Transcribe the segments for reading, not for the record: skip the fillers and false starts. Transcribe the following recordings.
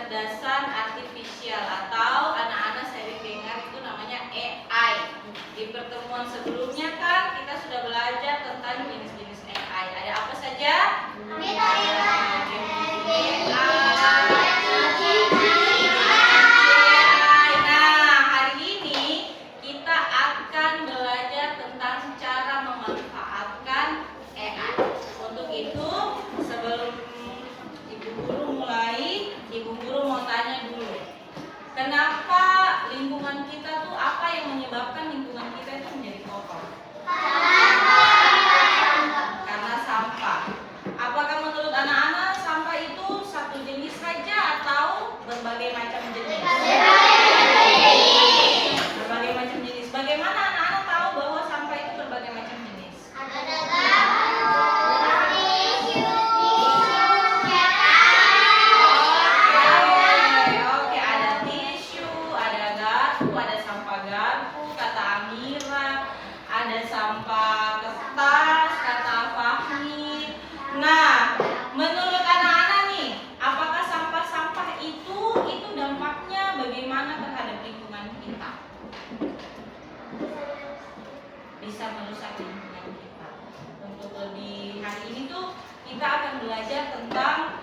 kecerdasan artifisial atau anak-anak sering dengar itu namanya AI. Di pertemuan sebelumnya kan kita sudah belajar tentang jenis-jenis AI. Ada apa saja? Nah, hari ini kita akan belajar tentang cara memanfaatkan AI. Untuk itu, sebelum Ibu Guru mulai, Ibu Guru mau tanya dulu. Kenapa lingkungan kita tuh, apa yang menyebabkan lingkungan kita itu menjadi kotor? Karena sampah. Apakah menurut anak-anak sampah itu satu jenis saja atau berbagai macam jenis? Berbagai macam jenis. Bagaimana anak-anak tahu bahwa sampah itu berbagai macam jenis? Oke, ada tisu, ada garpu, ada sampah garpu, kata Amira, ada sampah kertas, kata Fahmi. Nah, menurut anak-anak nih, apakah sampah-sampah itu dampaknya bagaimana terhadap lingkungan kita? Bisa merusak lingkungan kita. Untuk lebih hari ini tuh kita akan belajar tentang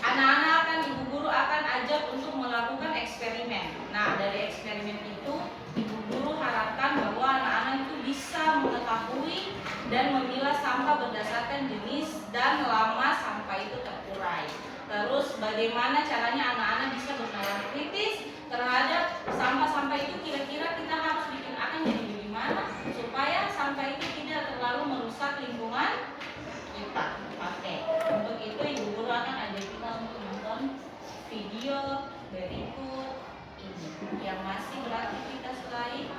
anak-anak Ibu Guru akan ajak untuk melakukan eksperimen. Nah, dari eksperimen itu Ibu Guru harapkan bahwa anak-anak itu bisa mengetahui dan memilah sampah berdasarkan jenis dan lama sampah itu terurai. Terus bagaimana caranya anak-anak bisa bernalar kritis terhadap sampah-sampah itu, kira-kira kita harus bikin akan jadi bagaimana supaya sampah itu tidak terlalu merusak lingkungan kita. Oke, untuk itu Ibu Guru akan ajak kita untuk nonton video berikut ini yang masih beraktivitas lain.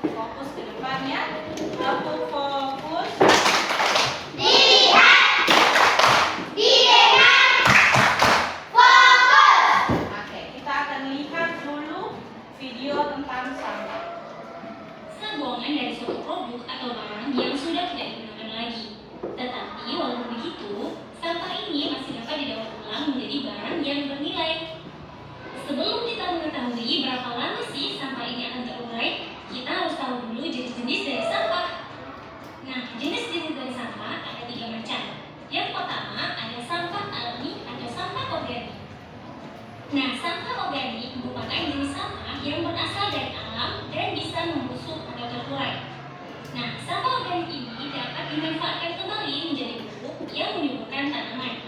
Fokus ke depannya, lampu fokus. Oke, kita akan lihat dulu video tentang sampah. Pembuangan dari suatu produk atau barang yang sudah tidak digunakan lagi. Tetapi walaupun begitu, sampah ini masih dapat didaur ulang menjadi barang yang bernilai. Sebelum kita mengetahui berapa lama sih sampah ini akan terurai, kita harus tahu dulu jenis-jenis dari sampah. Nah, jenis-jenis dari sampah ada 3 macam. Yang pertama ada sampah alami atau sampah organik. Nah, sampah organik merupakan jenis sampah yang berasal dari alam dan bisa membusuk atau terurai. Nah, sampah organik ini dapat dimanfaatkan kembali menjadi pupuk yang menyuburkan tanaman.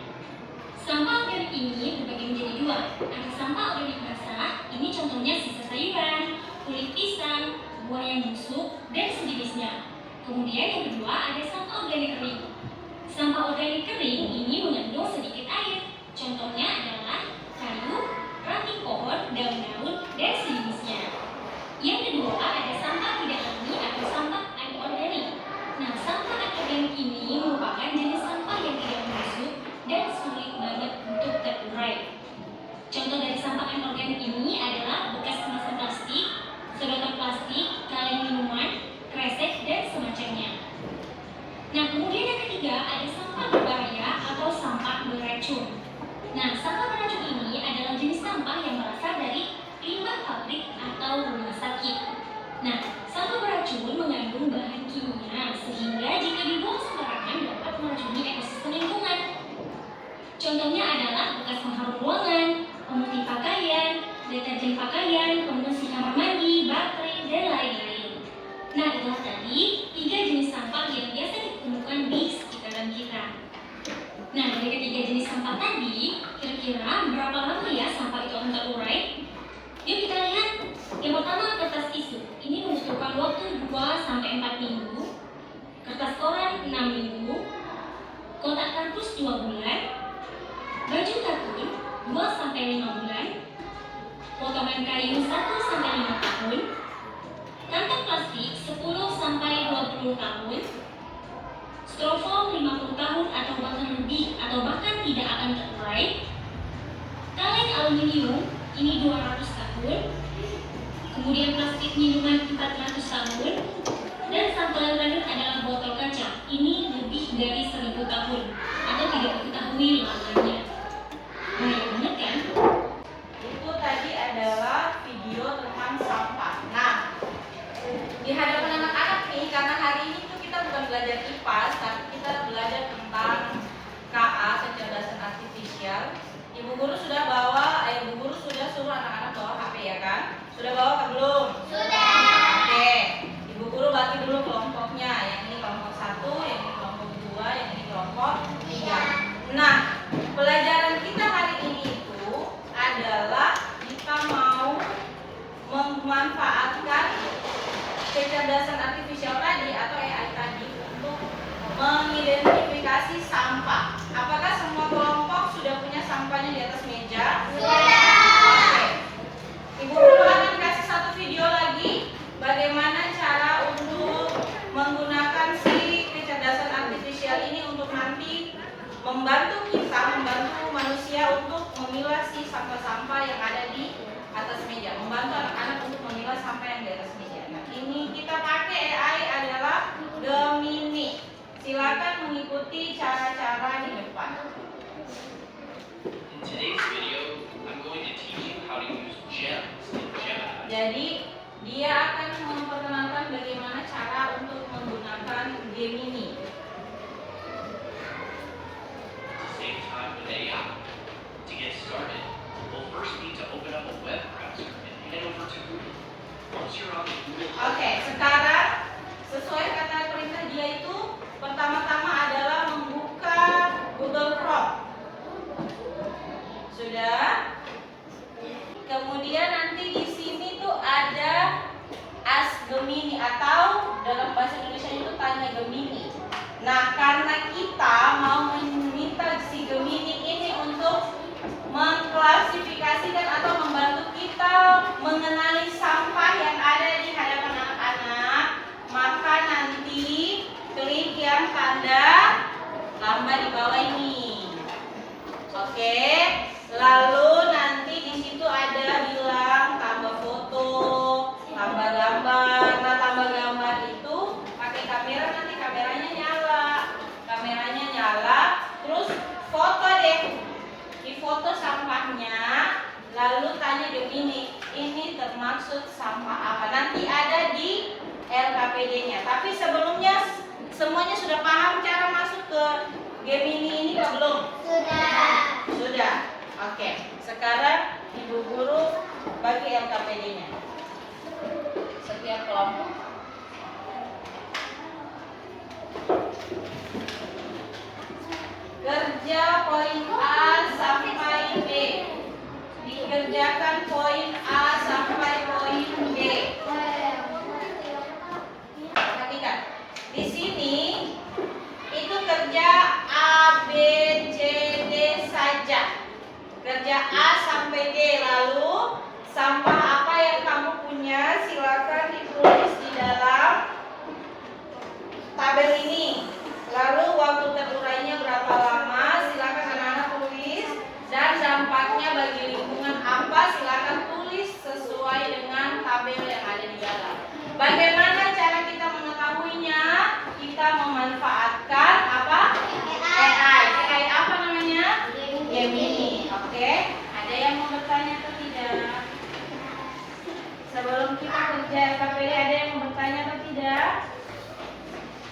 Sampah organik ini terbagi menjadi 2. Ada sampah organik basah, ini contohnya sisa sayuran, kulit pisang, buah yang busuk, dan sejenisnya. Kemudian yang kedua ada sampah organik kering. Sampah organik kering ini mengandung sedikit air, contohnya adalah kayu, ranting pohon, daun-daun, dan sejenisnya. Yang kedua ada sampah tidak alami atau sampah anorganik. Nah, sampah anorganik ini merupakan jenis sampah yang tidak membusuk dan sulit banget untuk terurai. Contoh dari sampah anorganik ini adalah bekas kemasan plastik, sedotan plastik, kaleng minuman, kresek, dan semacamnya. Nah, kemudian yang ketiga ada sampah berbahaya atau sampah beracun. Nah, sampah beracun ini adalah jenis sampah yang berasal dari limbah pabrik atau rumah sakit. Nah, sampah beracun mengandung bahan kimia sehingga jika dibuang sembarangan dapat meracuni ekosistem lingkungan. Contohnya adalah bekas pengharum ruangan, pemutih pakaian, deterjen pakaian, pembersih kamar mandi, baterai, dan lain-lain. Nah, itulah tadi 3 jenis sampah yang biasa ditemukan di sekitaran kita. Nah, dari ketiga jenis sampah tadi, kira-kira berapa lama ya sampah itu akan terurai? Yuk kita lihat. Yang pertama kertas tisu. Ini membutuhkan waktu 2-4 minggu. Kertas koran 6 minggu. Kotak kardus 2 bulan. Baju katun 2-5 bulan. Potongan kayu 1-5 tahun. Kantong plastik 10-20 tahun. Styrofoam 50 tahun atau bahkan lebih atau bahkan tidak akan terurai. Kaleng aluminium ini 200 tahun. Kemudian plastik minuman 400 tahun. Dan sampel terakhir adalah botol kaca. Ini lebih dari 1000 tahun atau tidak diketahui lamanya. Banyak banget kan? sampahnya di atas meja? Oke. Ibu guru akan kasih satu video lagi bagaimana cara untuk menggunakan si kecerdasan artifisial ini untuk nanti membantu manusia untuk memilah si sampah-sampah yang ada di atas meja, membantu anak-anak untuk memilah sampah yang di atas meja. Nah, ini kita pakai AI adalah Gemini. Silakan mengikuti cara-cara di depan. In today's video, I'm going to teach you how to use gems in Gemini. Jadi dia akan memperkenalkan bagaimana cara untuk menggunakan Gemini. To save time with AI. To get started, we'll first need to open up a web browser and head over to Google. Once you're on the Google Oke, sekarang sesuai kata perintah dia itu pertama-tama adalah membuka Google Chrome. Sudah? Kemudian nanti di sini tuh ada Ask Gemini atau dalam bahasa Indonesia itu tanya Gemini. Nah, karena kita mau meminta si Gemini ini untuk mengklasifikasikan atau membantu kita mengenali sampah yang ada di hadapan anak-anak, maka nanti klik yang tanda tambah di bawah ini. Oke, lalu nanti di situ ada bilang tambah foto, tambah gambar. Nah, tambah gambar itu pakai kamera, nanti kameranya nyala, terus foto deh. Di foto sampahnya, lalu tanya Gemini, ini termaksud sampah apa? Nanti ada di LKPD-nya. Tapi sebelumnya semuanya sudah paham cara masuk ke Gemini ini atau belum? Sudah. Oke. Sekarang Ibu Guru bagi LKPD-nya. Setiap kelompok. Kerja poin A sampai B. Dikerjakan poin A sampai poin B. Perhatikan. Di sini itu kerja A, B, C, D saja. Kerja A sampai D. Lalu sampah apa yang kamu punya silakan ditulis di dalam tabel ini. Lalu waktu terurainya berapa lama, silakan anak-anak tulis. Dan dampaknya bagi lingkungan apa, silakan tulis sesuai dengan tabel yang ada di dalam. Bagaimana cara kita mengetahuinya? Kita memanfaatkan apa? AI. AI apa namanya? Gemini. Oke. Ada yang mau bertanya atau tidak? Sebelum kita kerja LKPD, ada yang mau bertanya atau tidak?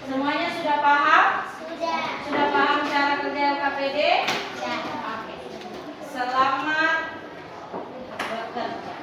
Semuanya sudah paham? Sudah paham cara kerja LKPD? Oke. Selamat bekerja.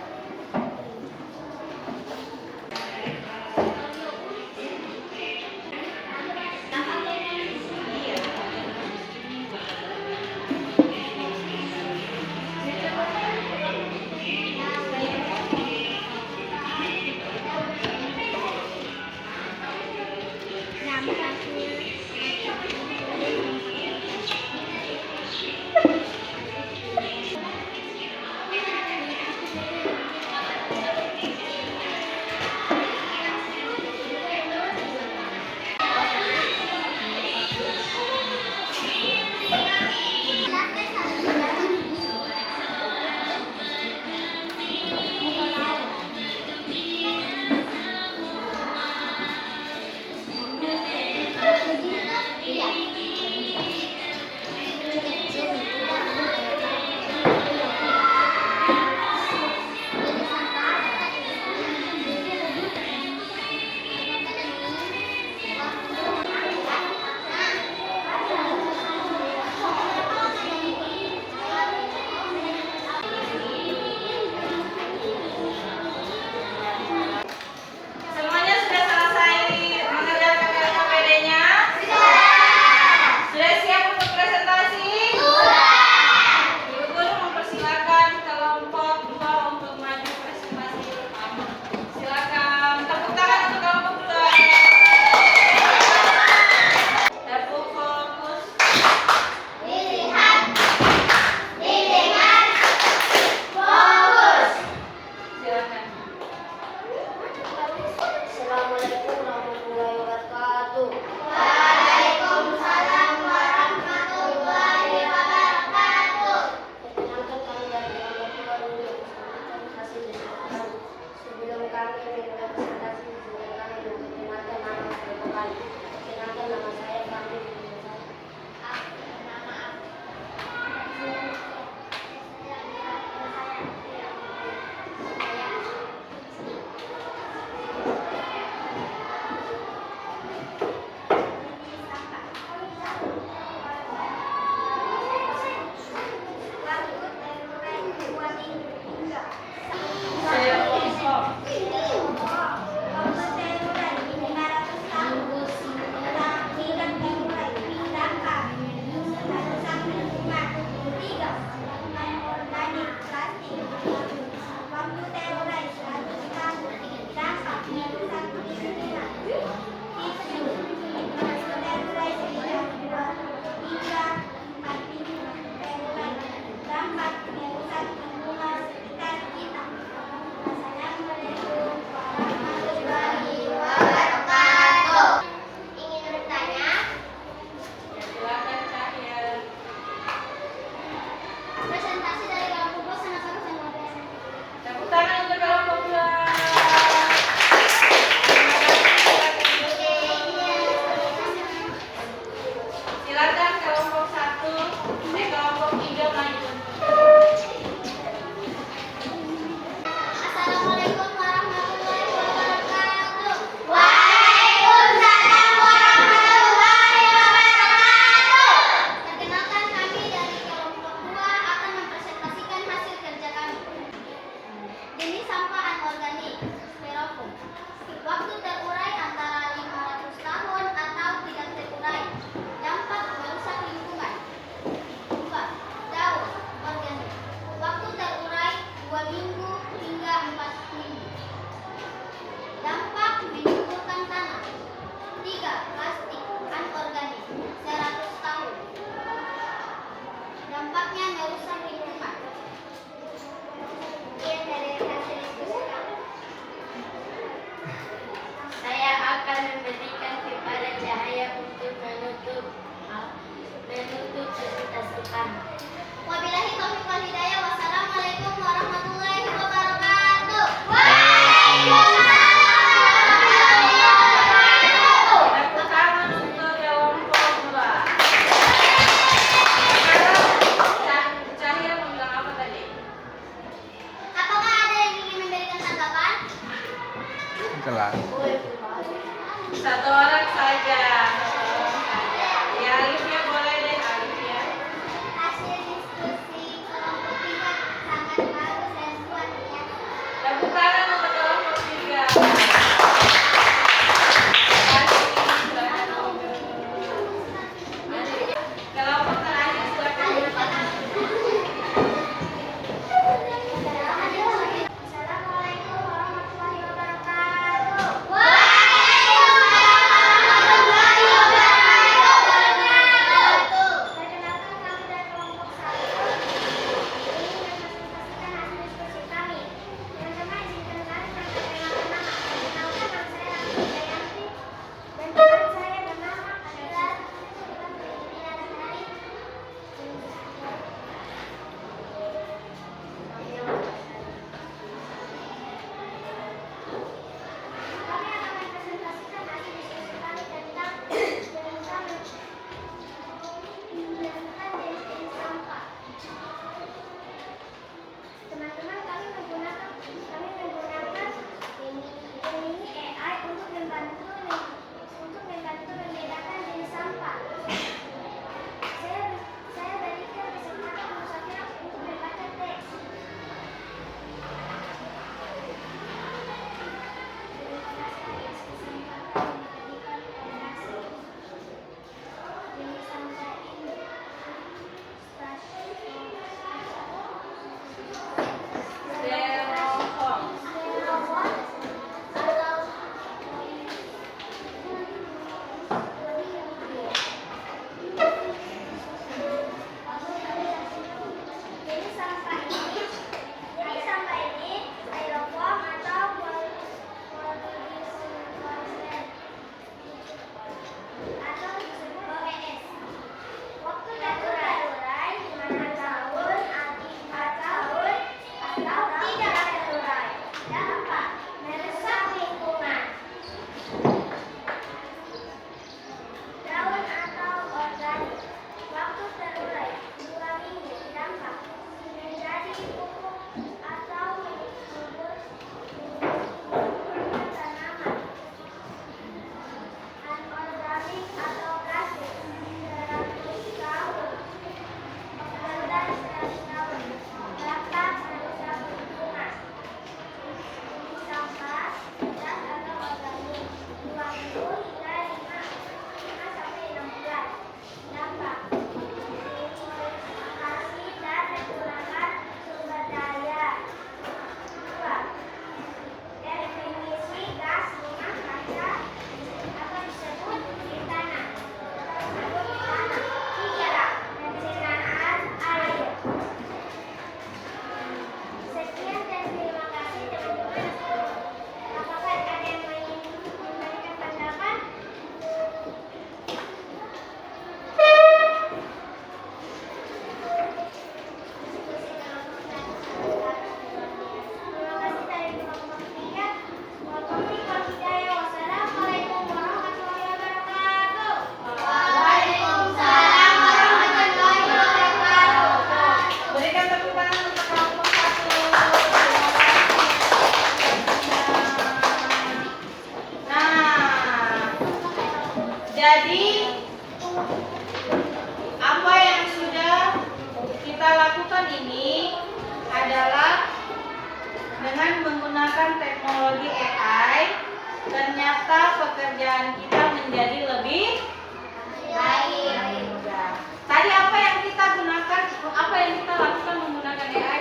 Saya kelompok. Silakan Cahya. Presentasi dari kelompok 2 sangat bagus dan luar biasa. Tepuk tangan untuk kelompok 2. Silakan kelompok 1, kelompok 3 maju. Assalamualaikum warahmatullahi wabarakatuh. Waalaikumsalam warahmatullahi wabarakatuh. Perkenalkan, kami dari kelompok 2 akan mempresentasikan hasil kerja kami. Jenis sampah anorganik, styrofoam. Waktu terurai antara 500 tahun atau tidak terurai. Dampak merusak lingkungan. 2. Daun organik. Waktu terurai 2 minggu hingga 4 minggu. Dampak menyuburkan tanah. 3. Plastik anorganik 100 tahun. Dampaknya merusak lingkungan. Sekian dari hasil diskusi kami. Saya akan memberikan kepada Cahaya untuk menutup presentasi kami. Wabillahi taufiq wal hidayah. Wassalamualaikum warahmatullahi wabarakatuh. Tepuk tangan untuk kelompok 2. Sekarang Cahya mau bilang apa tadi? Apakah ada yang ingin memberikan tanggapan? Kelas. Satu orang saja. Ya, Alifia boleh deh, Alifia. Hasil diskusi kelompok 3 sangat bagus dan luar biasa. Tepuk tangan untuk kelompok 3. Kelompok terakhir silakan. Assalamualaikum warahmatullahi wabarakatuh. Waalaikumsalam adalah dengan menggunakan teknologi AI, ternyata pekerjaan kita menjadi lebih baik. mudah. Tadi apa yang kita gunakan, apa yang kita lakukan menggunakan AI?